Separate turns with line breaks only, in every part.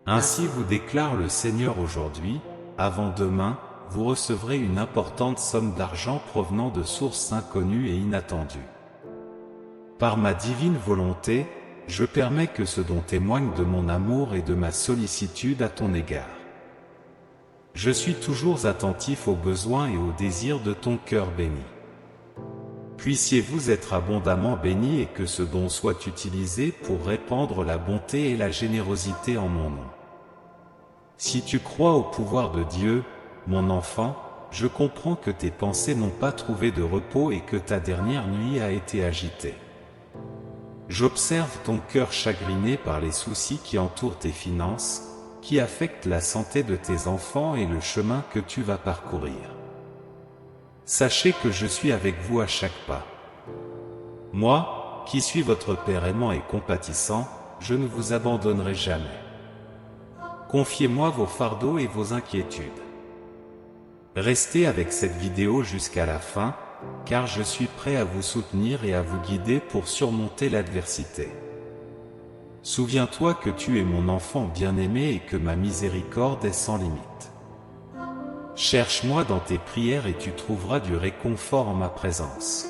Ainsi vous déclare le Seigneur aujourd'hui, avant demain, vous recevrez une importante somme d'argent provenant de sources inconnues et inattendues. Par ma divine volonté, je permets que ce don témoigne de mon amour et de ma sollicitude à ton égard. Je suis toujours attentif aux besoins et aux désirs de ton cœur béni. Puissiez-vous être abondamment bénis et que ce don soit utilisé pour répandre la bonté et la générosité en mon nom. Si tu crois au pouvoir de Dieu, mon enfant, je comprends que tes pensées n'ont pas trouvé de repos et que ta dernière nuit a été agitée. J'observe ton cœur chagriné par les soucis qui entourent tes finances, qui affectent la santé de tes enfants et le chemin que tu vas parcourir. Sachez que je suis avec vous à chaque pas. Moi, qui suis votre Père aimant et compatissant, je ne vous abandonnerai jamais. Confiez-moi vos fardeaux et vos inquiétudes. Restez avec cette vidéo jusqu'à la fin, car je suis prêt à vous soutenir et à vous guider pour surmonter l'adversité. Souviens-toi que tu es mon enfant bien-aimé et que ma miséricorde est sans limite. Cherche-moi dans tes prières et tu trouveras du réconfort en ma présence.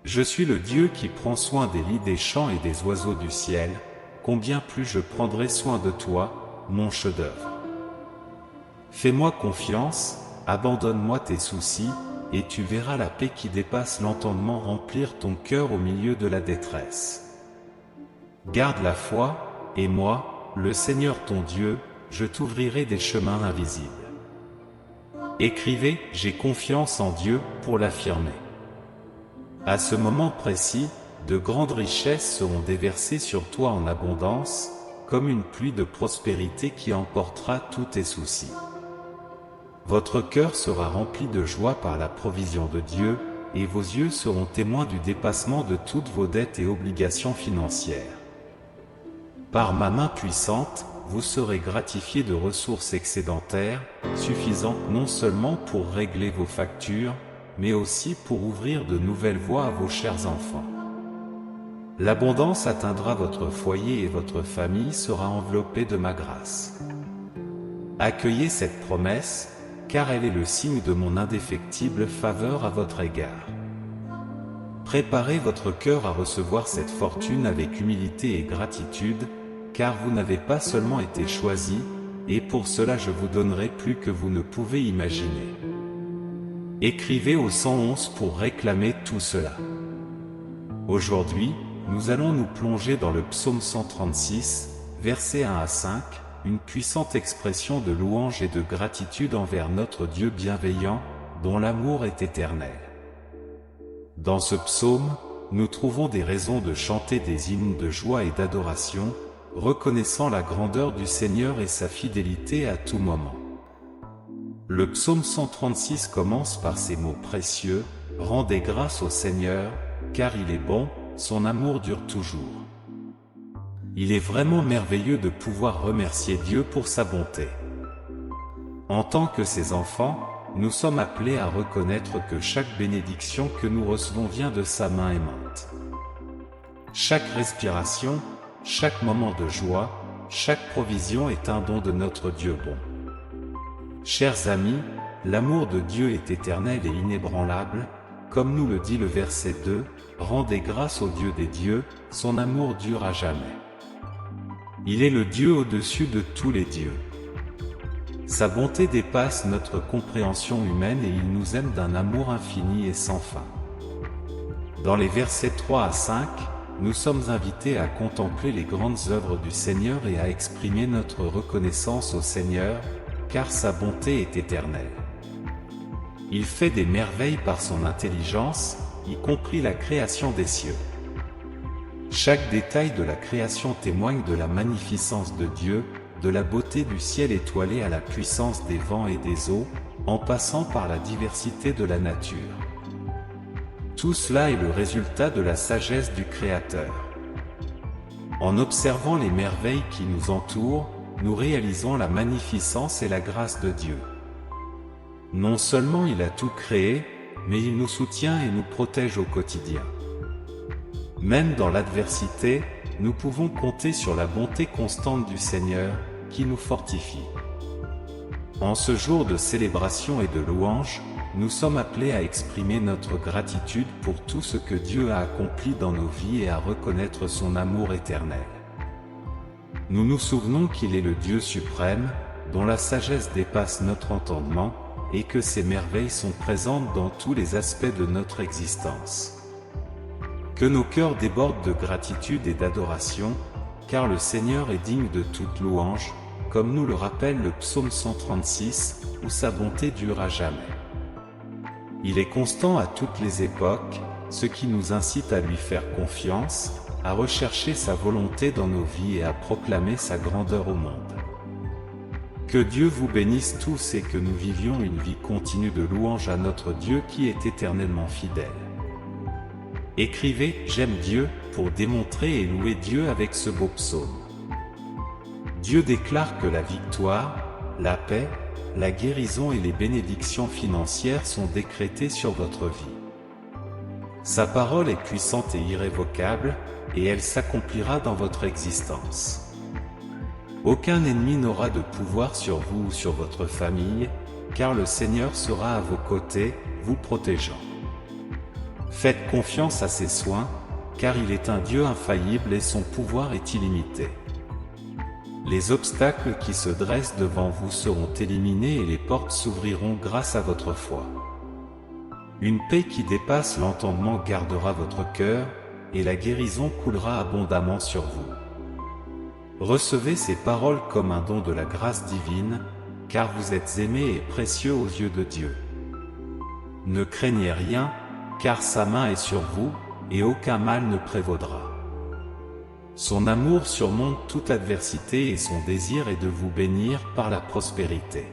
Je suis le Dieu qui prend soin des lits des champs et des oiseaux du ciel, combien plus je prendrai soin de toi, mon chef-d'œuvre. Fais-moi confiance, abandonne-moi tes soucis, et tu verras la paix qui dépasse l'entendement remplir ton cœur au milieu de la détresse. Garde la foi, et moi, le Seigneur ton Dieu, je t'ouvrirai des chemins invisibles. Écrivez « J'ai confiance en Dieu » pour l'affirmer. À ce moment précis, de grandes richesses seront déversées sur toi en abondance, comme une pluie de prospérité qui emportera tous tes soucis. Votre cœur sera rempli de joie par la provision de Dieu, et vos yeux seront témoins du dépassement de toutes vos dettes et obligations financières. Par ma main puissante, vous serez gratifiés de ressources excédentaires, suffisantes non seulement pour régler vos factures, mais aussi pour ouvrir de nouvelles voies à vos chers enfants. L'abondance atteindra votre foyer et votre famille sera enveloppée de ma grâce. Accueillez cette promesse, car elle est le signe de mon indéfectible faveur à votre égard. Préparez votre cœur à recevoir cette fortune avec humilité et gratitude, car vous n'avez pas seulement été choisi, et pour cela je vous donnerai plus que vous ne pouvez imaginer. Écrivez au 111 pour réclamer tout cela. Aujourd'hui, nous allons nous plonger dans le psaume 136, versets 1 à 5, une puissante expression de louange et de gratitude envers notre Dieu bienveillant, dont l'amour est éternel. Dans ce psaume, nous trouvons des raisons de chanter des hymnes de joie et d'adoration, reconnaissant la grandeur du Seigneur et sa fidélité à tout moment. Le psaume 136 commence par ces mots précieux, « Rendez grâce au Seigneur, car il est bon, son amour dure toujours. » Il est vraiment merveilleux de pouvoir remercier Dieu pour sa bonté. En tant que ses enfants, nous sommes appelés à reconnaître que chaque bénédiction que nous recevons vient de sa main aimante. Chaque respiration, chaque moment de joie, chaque provision est un don de notre Dieu bon. Chers amis, l'amour de Dieu est éternel et inébranlable, comme nous le dit le verset 2, « Rendez grâce au Dieu des dieux, son amour dure à jamais. » Il est le Dieu au-dessus de tous les dieux. Sa bonté dépasse notre compréhension humaine et il nous aime d'un amour infini et sans fin. Dans les versets 3 à 5, nous sommes invités à contempler les grandes œuvres du Seigneur et à exprimer notre reconnaissance au Seigneur, car sa bonté est éternelle. Il fait des merveilles par son intelligence, y compris la création des cieux. Chaque détail de la création témoigne de la magnificence de Dieu, de la beauté du ciel étoilé à la puissance des vents et des eaux, en passant par la diversité de la nature. Tout cela est le résultat de la sagesse du Créateur. En observant les merveilles qui nous entourent, nous réalisons la magnificence et la grâce de Dieu. Non seulement il a tout créé, mais il nous soutient et nous protège au quotidien. Même dans l'adversité, nous pouvons compter sur la bonté constante du Seigneur, qui nous fortifie. En ce jour de célébration et de louange, nous sommes appelés à exprimer notre gratitude pour tout ce que Dieu a accompli dans nos vies et à reconnaître son amour éternel. Nous nous souvenons qu'il est le Dieu suprême, dont la sagesse dépasse notre entendement, et que ses merveilles sont présentes dans tous les aspects de notre existence. Que nos cœurs débordent de gratitude et d'adoration, car le Seigneur est digne de toute louange, comme nous le rappelle le psaume 136, où sa bonté dure à jamais. Il est constant à toutes les époques, ce qui nous incite à lui faire confiance, à rechercher sa volonté dans nos vies et à proclamer sa grandeur au monde. Que Dieu vous bénisse tous et que nous vivions une vie continue de louange à notre Dieu qui est éternellement fidèle. Écrivez « J'aime Dieu » pour démontrer et louer Dieu avec ce beau psaume. Dieu déclare que la victoire, la paix, la guérison et les bénédictions financières sont décrétées sur votre vie. Sa parole est puissante et irrévocable, et elle s'accomplira dans votre existence. Aucun ennemi n'aura de pouvoir sur vous ou sur votre famille, car le Seigneur sera à vos côtés, vous protégeant. Faites confiance à ses soins, car il est un Dieu infaillible et son pouvoir est illimité. Les obstacles qui se dressent devant vous seront éliminés et les portes s'ouvriront grâce à votre foi. Une paix qui dépasse l'entendement gardera votre cœur, et la guérison coulera abondamment sur vous. Recevez ces paroles comme un don de la grâce divine, car vous êtes aimés et précieux aux yeux de Dieu. Ne craignez rien, car sa main est sur vous, et aucun mal ne prévaudra. Son amour surmonte toute adversité et son désir est de vous bénir par la prospérité.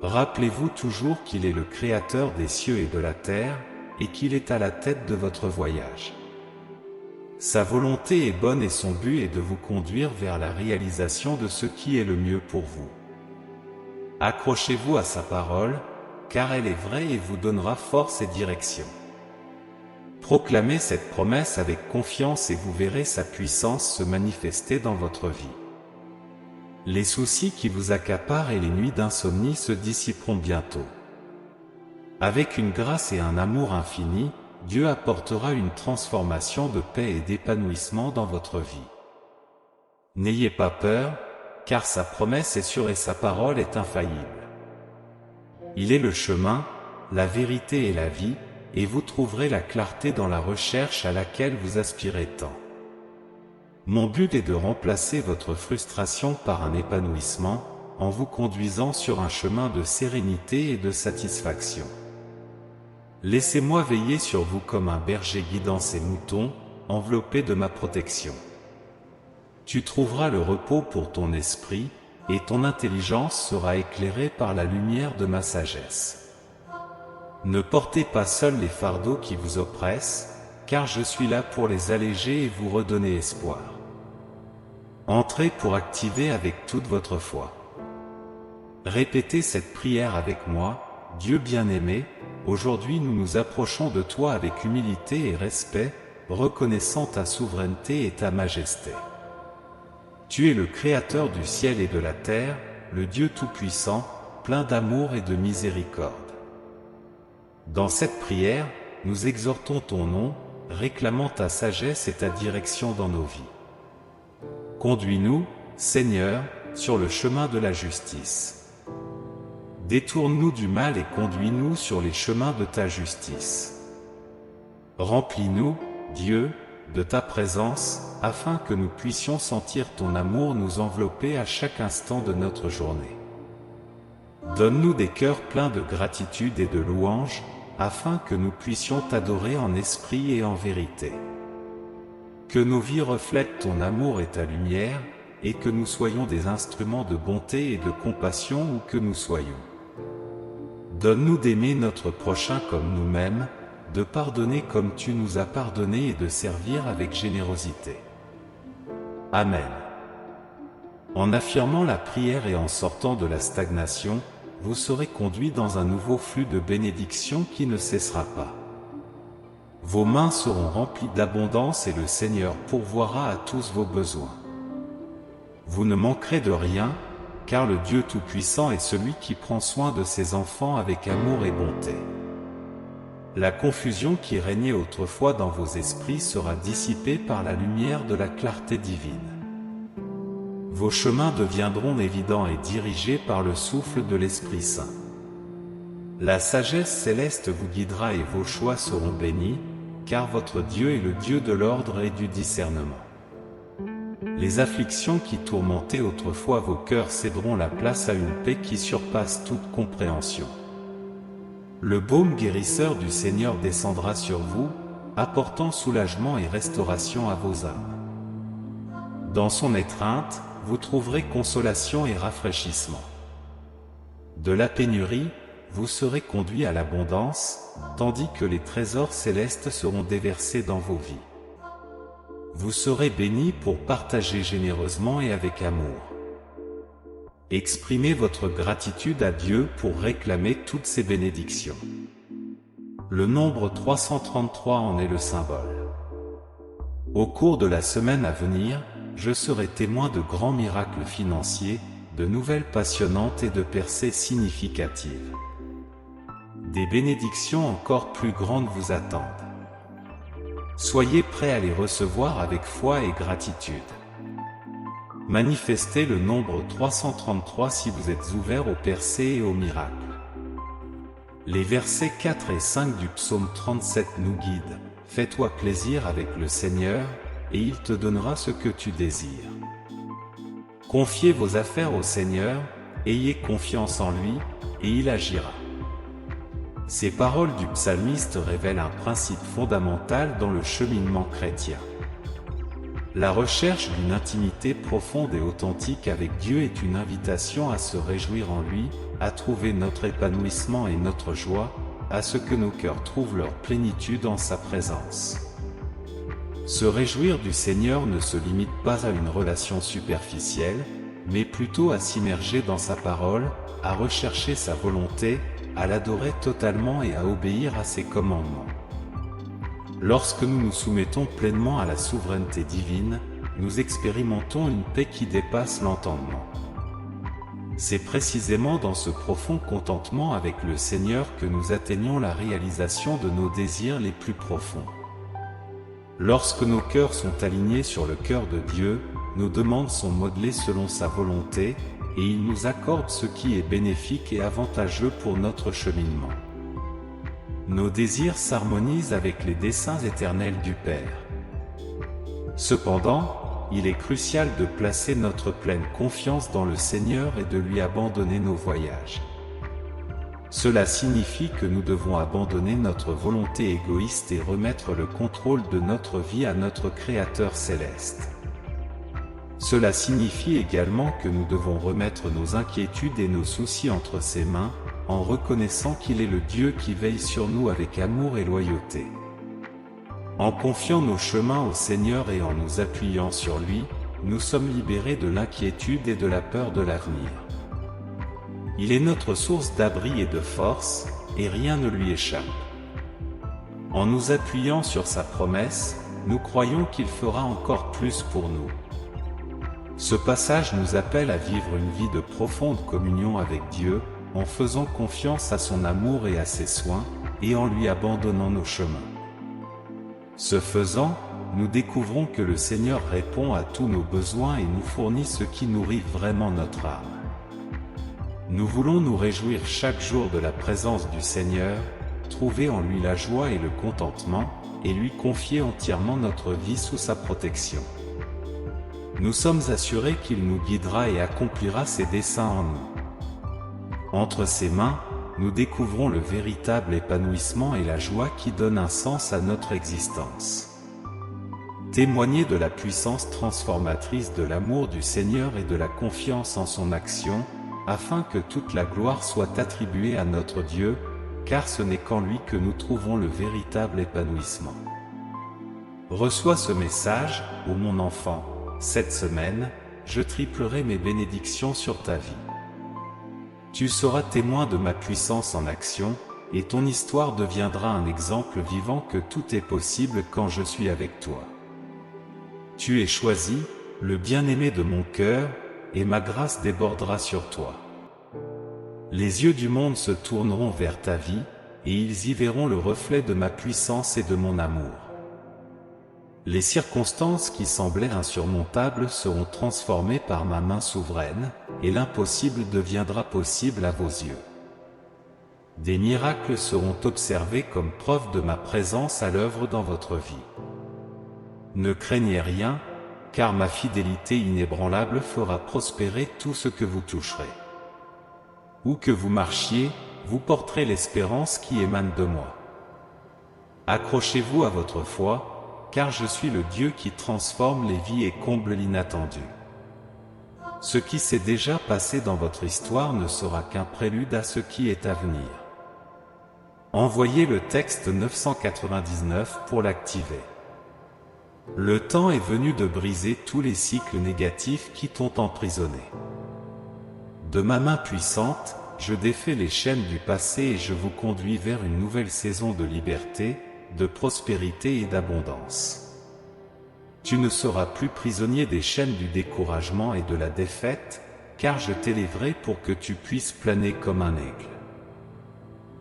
Rappelez-vous toujours qu'il est le Créateur des cieux et de la terre, et qu'il est à la tête de votre voyage. Sa volonté est bonne et son but est de vous conduire vers la réalisation de ce qui est le mieux pour vous. Accrochez-vous à sa parole, car elle est vraie et vous donnera force et direction. Proclamez cette promesse avec confiance et vous verrez sa puissance se manifester dans votre vie. Les soucis qui vous accaparent et les nuits d'insomnie se dissiperont bientôt. Avec une grâce et un amour infini, Dieu apportera une transformation de paix et d'épanouissement dans votre vie. N'ayez pas peur, car sa promesse est sûre et sa parole est infaillible. Il est le chemin, la vérité et la vie, et vous trouverez la clarté dans la recherche à laquelle vous aspirez tant. Mon but est de remplacer votre frustration par un épanouissement, en vous conduisant sur un chemin de sérénité et de satisfaction. Laissez-moi veiller sur vous comme un berger guidant ses moutons, enveloppé de ma protection. Tu trouveras le repos pour ton esprit, et ton intelligence sera éclairée par la lumière de ma sagesse. Ne portez pas seuls les fardeaux qui vous oppressent, car je suis là pour les alléger et vous redonner espoir. Entrez pour activer avec toute votre foi. Répétez cette prière avec moi. Dieu bien-aimé, aujourd'hui nous nous approchons de toi avec humilité et respect, reconnaissant ta souveraineté et ta majesté. Tu es le Créateur du ciel et de la terre, le Dieu tout-puissant, plein d'amour et de miséricorde. Dans cette prière, nous exhortons ton nom, réclamant ta sagesse et ta direction dans nos vies. Conduis-nous, Seigneur, sur le chemin de la justice. Détourne-nous du mal et conduis-nous sur les chemins de ta justice. Remplis-nous, Dieu, de ta présence, afin que nous puissions sentir ton amour nous envelopper à chaque instant de notre journée. Donne-nous des cœurs pleins de gratitude et de louange, afin que nous puissions t'adorer en esprit et en vérité. Que nos vies reflètent ton amour et ta lumière, et que nous soyons des instruments de bonté et de compassion où que nous soyons. Donne-nous d'aimer notre prochain comme nous-mêmes, de pardonner comme tu nous as pardonné et de servir avec générosité. Amen. En affirmant la prière et en sortant de la stagnation, vous serez conduits dans un nouveau flux de bénédictions qui ne cessera pas. Vos mains seront remplies d'abondance et le Seigneur pourvoira à tous vos besoins. Vous ne manquerez de rien, car le Dieu Tout-Puissant est celui qui prend soin de ses enfants avec amour et bonté. La confusion qui régnait autrefois dans vos esprits sera dissipée par la lumière de la clarté divine. Vos chemins deviendront évidents et dirigés par le souffle de l'Esprit Saint. La sagesse céleste vous guidera et vos choix seront bénis, car votre Dieu est le Dieu de l'ordre et du discernement. Les afflictions qui tourmentaient autrefois vos cœurs céderont la place à une paix qui surpasse toute compréhension. Le baume guérisseur du Seigneur descendra sur vous, apportant soulagement et restauration à vos âmes. Dans son étreinte, vous trouverez consolation et rafraîchissement. De la pénurie, vous serez conduits à l'abondance, tandis que les trésors célestes seront déversés dans vos vies. Vous serez bénis pour partager généreusement et avec amour. Exprimez votre gratitude à Dieu pour réclamer toutes ces bénédictions. Le nombre 333 en est le symbole. Au cours de la semaine à venir, je serai témoin de grands miracles financiers, de nouvelles passionnantes et de percées significatives. Des bénédictions encore plus grandes vous attendent. Soyez prêts à les recevoir avec foi et gratitude. Manifestez le nombre 333 si vous êtes ouverts aux percées et aux miracles. Les versets 4 et 5 du psaume 37 nous guident. Fais-toi plaisir avec le Seigneur, et il te donnera ce que tu désires. Confiez vos affaires au Seigneur, ayez confiance en lui, et il agira. Ces paroles du psalmiste révèlent un principe fondamental dans le cheminement chrétien. La recherche d'une intimité profonde et authentique avec Dieu est une invitation à se réjouir en lui, à trouver notre épanouissement et notre joie, à ce que nos cœurs trouvent leur plénitude en sa présence. Se réjouir du Seigneur ne se limite pas à une relation superficielle, mais plutôt à s'immerger dans sa parole, à rechercher sa volonté, à l'adorer totalement et à obéir à ses commandements. Lorsque nous nous soumettons pleinement à la souveraineté divine, nous expérimentons une paix qui dépasse l'entendement. C'est précisément dans ce profond contentement avec le Seigneur que nous atteignons la réalisation de nos désirs les plus profonds. Lorsque nos cœurs sont alignés sur le cœur de Dieu, nos demandes sont modelées selon sa volonté, et il nous accorde ce qui est bénéfique et avantageux pour notre cheminement. Nos désirs s'harmonisent avec les desseins éternels du Père. Cependant, il est crucial de placer notre pleine confiance dans le Seigneur et de lui abandonner nos voyages. Cela signifie que nous devons abandonner notre volonté égoïste et remettre le contrôle de notre vie à notre Créateur céleste. Cela signifie également que nous devons remettre nos inquiétudes et nos soucis entre ses mains, en reconnaissant qu'il est le Dieu qui veille sur nous avec amour et loyauté. En confiant nos chemins au Seigneur et en nous appuyant sur lui, nous sommes libérés de l'inquiétude et de la peur de l'avenir. Il est notre source d'abri et de force, et rien ne lui échappe. En nous appuyant sur sa promesse, nous croyons qu'il fera encore plus pour nous. Ce passage nous appelle à vivre une vie de profonde communion avec Dieu, en faisant confiance à son amour et à ses soins, et en lui abandonnant nos chemins. Ce faisant, nous découvrons que le Seigneur répond à tous nos besoins et nous fournit ce qui nourrit vraiment notre âme. Nous voulons nous réjouir chaque jour de la présence du Seigneur, trouver en lui la joie et le contentement, et lui confier entièrement notre vie sous sa protection. Nous sommes assurés qu'il nous guidera et accomplira ses desseins en nous. Entre ses mains, nous découvrons le véritable épanouissement et la joie qui donnent un sens à notre existence. Témoignez de la puissance transformatrice de l'amour du Seigneur et de la confiance en son action, afin que toute la gloire soit attribuée à notre Dieu, car ce n'est qu'en lui que nous trouvons le véritable épanouissement. Reçois ce message, ô mon enfant. Cette semaine, je triplerai mes bénédictions sur ta vie. Tu seras témoin de ma puissance en action, et ton histoire deviendra un exemple vivant que tout est possible quand je suis avec toi. Tu es choisi, le bien-aimé de mon cœur, et ma grâce débordera sur toi. Les yeux du monde se tourneront vers ta vie, et ils y verront le reflet de ma puissance et de mon amour. Les circonstances qui semblaient insurmontables seront transformées par ma main souveraine, et l'impossible deviendra possible à vos yeux. Des miracles seront observés comme preuve de ma présence à l'œuvre dans votre vie. Ne craignez rien, car ma fidélité inébranlable fera prospérer tout ce que vous toucherez. Où que vous marchiez, vous porterez l'espérance qui émane de moi. Accrochez-vous à votre foi, car je suis le Dieu qui transforme les vies et comble l'inattendu. Ce qui s'est déjà passé dans votre histoire ne sera qu'un prélude à ce qui est à venir. Envoyez le texte 999 pour l'activer. Le temps est venu de briser tous les cycles négatifs qui t'ont emprisonné. De ma main puissante, je défais les chaînes du passé et je vous conduis vers une nouvelle saison de liberté, de prospérité et d'abondance. Tu ne seras plus prisonnier des chaînes du découragement et de la défaite, car je t'ai livré pour que tu puisses planer comme un aigle.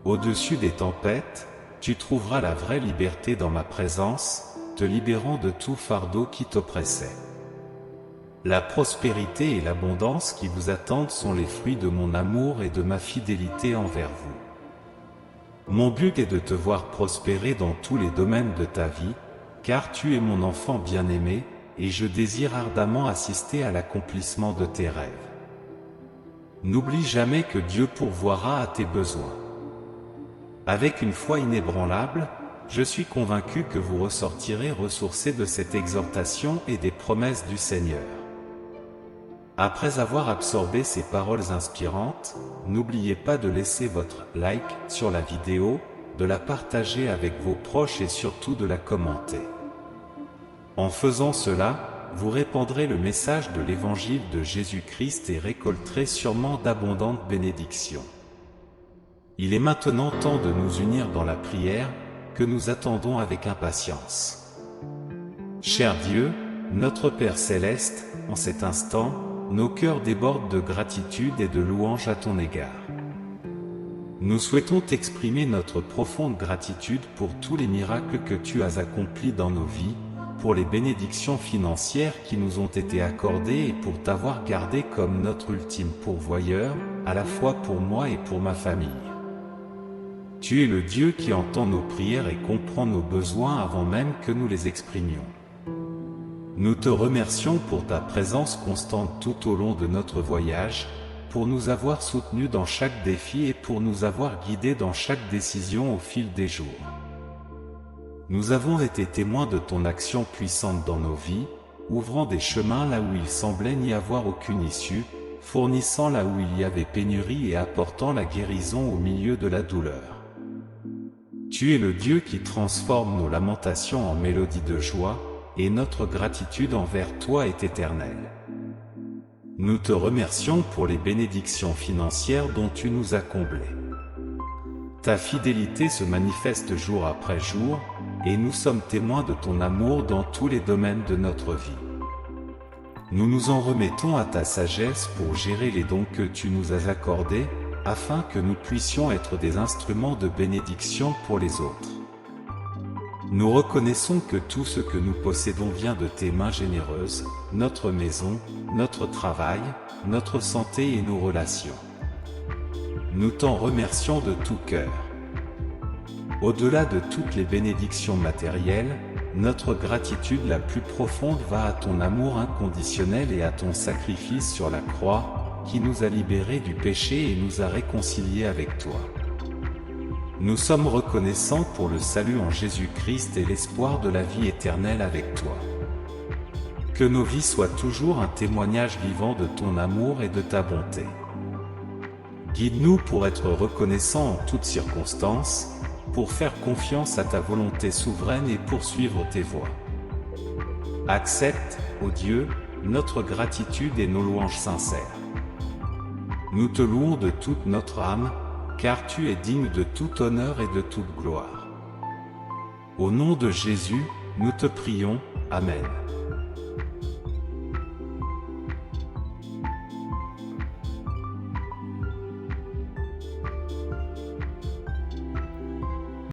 Au-dessus des tempêtes, tu trouveras la vraie liberté dans ma présence, te libérant de tout fardeau qui t'oppressait. La prospérité et l'abondance qui vous attendent sont les fruits de mon amour et de ma fidélité envers vous. Mon but est de te voir prospérer dans tous les domaines de ta vie, car tu es mon enfant bien-aimé, et je désire ardemment assister à l'accomplissement de tes rêves. N'oublie jamais que Dieu pourvoira à tes besoins. Avec une foi inébranlable, je suis convaincu que vous ressortirez ressourcés de cette exhortation et des promesses du Seigneur. Après avoir absorbé ces paroles inspirantes, n'oubliez pas de laisser votre like sur la vidéo, de la partager avec vos proches et surtout de la commenter. En faisant cela, vous répandrez le message de l'Évangile de Jésus-Christ et récolterez sûrement d'abondantes bénédictions. Il est maintenant temps de nous unir dans la prière, que nous attendons avec impatience. Cher Dieu, notre Père Céleste, en cet instant, nos cœurs débordent de gratitude et de louange à ton égard. Nous souhaitons t'exprimer notre profonde gratitude pour tous les miracles que tu as accomplis dans nos vies, pour les bénédictions financières qui nous ont été accordées et pour t'avoir gardé comme notre ultime pourvoyeur, à la fois pour moi et pour ma famille. Tu es le Dieu qui entend nos prières et comprend nos besoins avant même que nous les exprimions. Nous te remercions pour ta présence constante tout au long de notre voyage, pour nous avoir soutenus dans chaque défi et pour nous avoir guidés dans chaque décision au fil des jours. Nous avons été témoins de ton action puissante dans nos vies, ouvrant des chemins là où il semblait n'y avoir aucune issue, fournissant là où il y avait pénurie et apportant la guérison au milieu de la douleur. Tu es le Dieu qui transforme nos lamentations en mélodies de joie, et notre gratitude envers toi est éternelle. Nous te remercions pour les bénédictions financières dont tu nous as comblés. Ta fidélité se manifeste jour après jour, et nous sommes témoins de ton amour dans tous les domaines de notre vie. Nous nous en remettons à ta sagesse pour gérer les dons que tu nous as accordés, afin que nous puissions être des instruments de bénédiction pour les autres. Nous reconnaissons que tout ce que nous possédons vient de tes mains généreuses, notre maison, notre travail, notre santé et nos relations. Nous t'en remercions de tout cœur. Au-delà de toutes les bénédictions matérielles, notre gratitude la plus profonde va à ton amour inconditionnel et à ton sacrifice sur la croix, qui nous a libérés du péché et nous a réconciliés avec toi. Nous sommes reconnaissants pour le salut en Jésus-Christ et l'espoir de la vie éternelle avec toi. Que nos vies soient toujours un témoignage vivant de ton amour et de ta bonté. Guide-nous pour être reconnaissants en toutes circonstances, pour faire confiance à ta volonté souveraine et poursuivre tes voies. Accepte, ô Dieu, notre gratitude et nos louanges sincères. Nous te louons de toute notre âme, car tu es digne de tout honneur et de toute gloire. Au nom de Jésus, nous te prions. Amen.